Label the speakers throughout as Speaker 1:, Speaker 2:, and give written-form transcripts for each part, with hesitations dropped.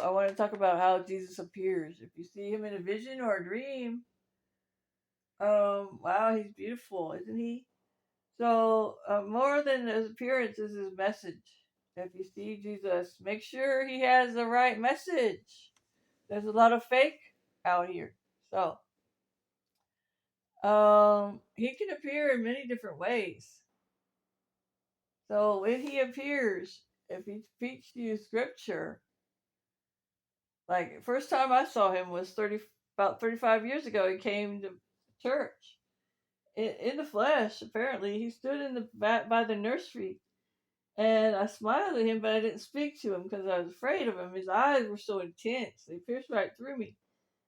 Speaker 1: I want to talk about how Jesus appears. If you see him in a vision or a dream, wow, he's beautiful, isn't he? So, more than his appearance is his message. If you see Jesus, make sure he has the right message. There's a lot of fake out here. So, he can appear in many different ways. So, when he appears, if he speaks to you scripture, like first time I saw him was about 35 years ago. He came to church in the flesh. Apparently, he stood in the back by the nursery, and I smiled at him, but I didn't speak to him because I was afraid of him. His eyes were so intense; they pierced right through me.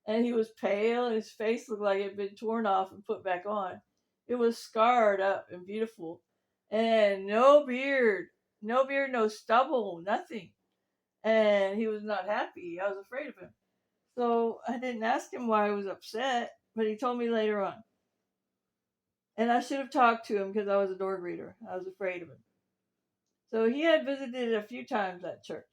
Speaker 1: And he was pale, and his face looked like it had been torn off and put back on. It was scarred up and beautiful, and no beard, no stubble, nothing. And he was not happy. I was afraid of him. So I didn't ask him why he was upset, but he told me later on. And I should have talked to him because I was a door greeter. I was afraid of him. So he had visited a few times that church.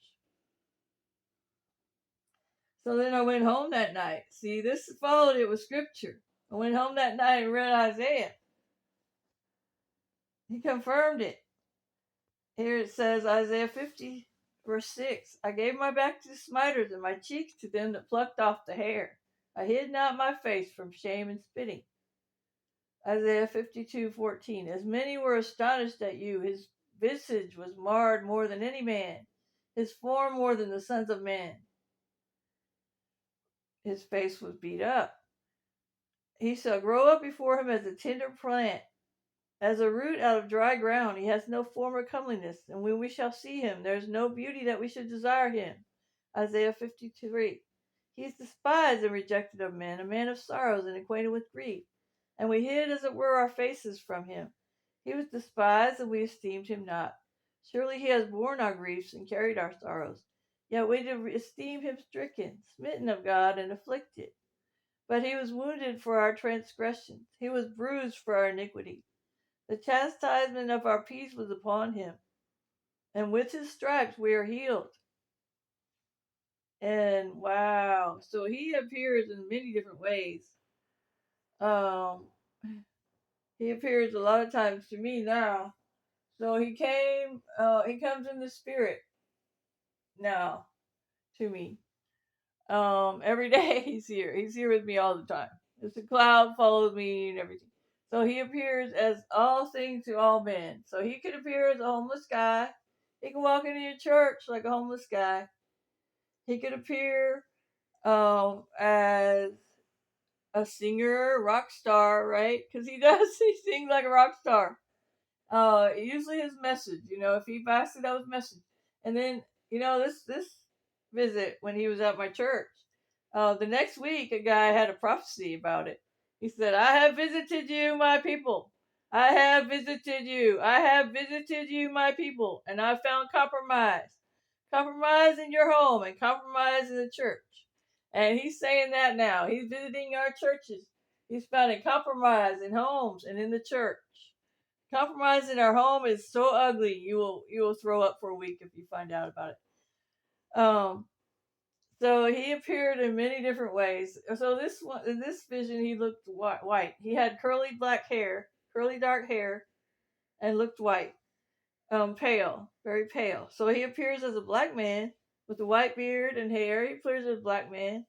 Speaker 1: So then I went home that night. See, this followed it with scripture. I went home that night and read Isaiah. He confirmed it. Here it says, Isaiah 50, verse 6. I gave my back to the smiters and my cheeks to them that plucked off the hair. I hid not my face from shame and spitting. Isaiah 52:14. As many were astonished at you, his visage was marred more than any man, his form more than the sons of men. His face was beat up. He shall grow up before him as a tender plant, as a root out of dry ground. He has no form or comeliness, and when we shall see him, there is no beauty that we should desire him. Isaiah 53. He is despised and rejected of men, a man of sorrows and acquainted with grief. And we hid as it were our faces from him. He was despised, and we esteemed him not. Surely he has borne our griefs and carried our sorrows. Yet we did esteem him stricken, smitten of God, and afflicted. But he was wounded for our transgressions, he was bruised for our iniquity. The chastisement of our peace was upon him, and with his stripes we are healed. And wow, so he appears in many different ways. Um, he appears a lot of times to me now. So he comes in the spirit now to me. Every day he's here. He's here with me all the time. It's a cloud follows me and everything. So he appears as all things to all men. So he could appear as a homeless guy. He can walk into your church like a homeless guy. He could appear as a singer, rock star, right? Because he does. He sings like a rock star. Usually his message, if he fasted, that was message. And then, this visit when he was at my church, the next week, a guy had a prophecy about it. He said, I have visited you, my people. I have visited you. I have visited you, my people. And I found compromise. Compromise in your home and compromise in the church. And he's saying that now. He's visiting our churches. He's finding compromise in homes and in the church. Compromise in our home is so ugly. You will throw up for a week if you find out about it. So he appeared in many different ways. So in this vision, he looked white. He had curly dark hair, and looked white, pale, very pale. So he appears as a black man with a white beard and hair. He appears as a black man.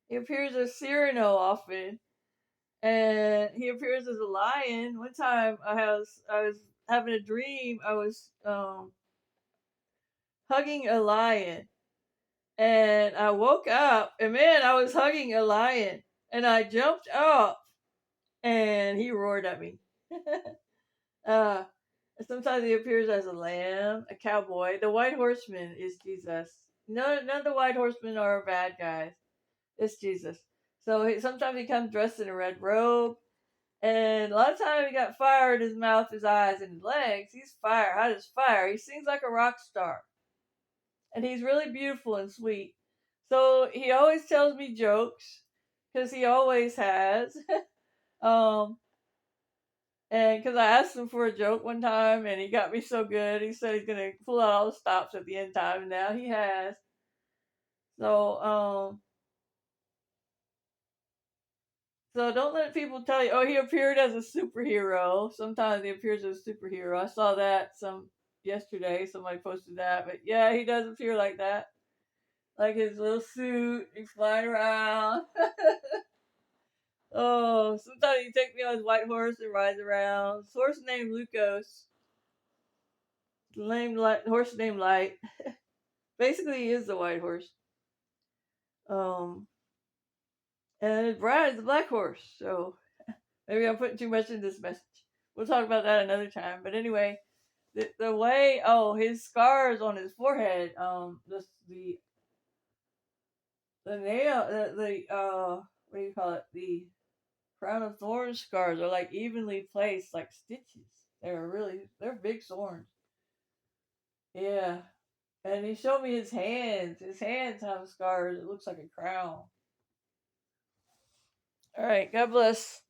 Speaker 1: He appears as Cyrano often, and he appears as a lion. One time, I was having a dream. I was hugging a lion, and I woke up, and man, I was hugging a lion, and I jumped up, and he roared at me. uh, Sometimes he appears as a lamb, a cowboy. The white horseman is Jesus. None of the white horsemen are bad guys. It's Jesus. So sometimes he comes dressed in a red robe, and a lot of times he got fire in his mouth, his eyes, and his legs. He's fire, hot as fire. He sings like a rock star, and he's really beautiful and sweet. So he always tells me jokes because he always has. um, and because I asked him for a joke one time, and he got me so good, he said he's gonna pull out all the stops at the end time, and now he has. So, so don't let people tell you, oh, he appeared as a superhero. Sometimes he appears as a superhero. I saw that some yesterday. Somebody posted that, but yeah, he does appear like that, like his little suit. He's flying around. Oh, sometimes he takes me on his white horse and rides around. His horse named Lucas. Named Light. Horse named Light. Basically, he is the white horse. Um, and Brad is the black horse. So maybe I'm putting too much in this message. We'll talk about that another time. But anyway, the way his scars on his forehead, the nail the what do you call it, the crown of thorns scars are like evenly placed like stitches. They're big thorns. Yeah. And he showed me his hands. His hands have scars. It looks like a crown. All right. God bless.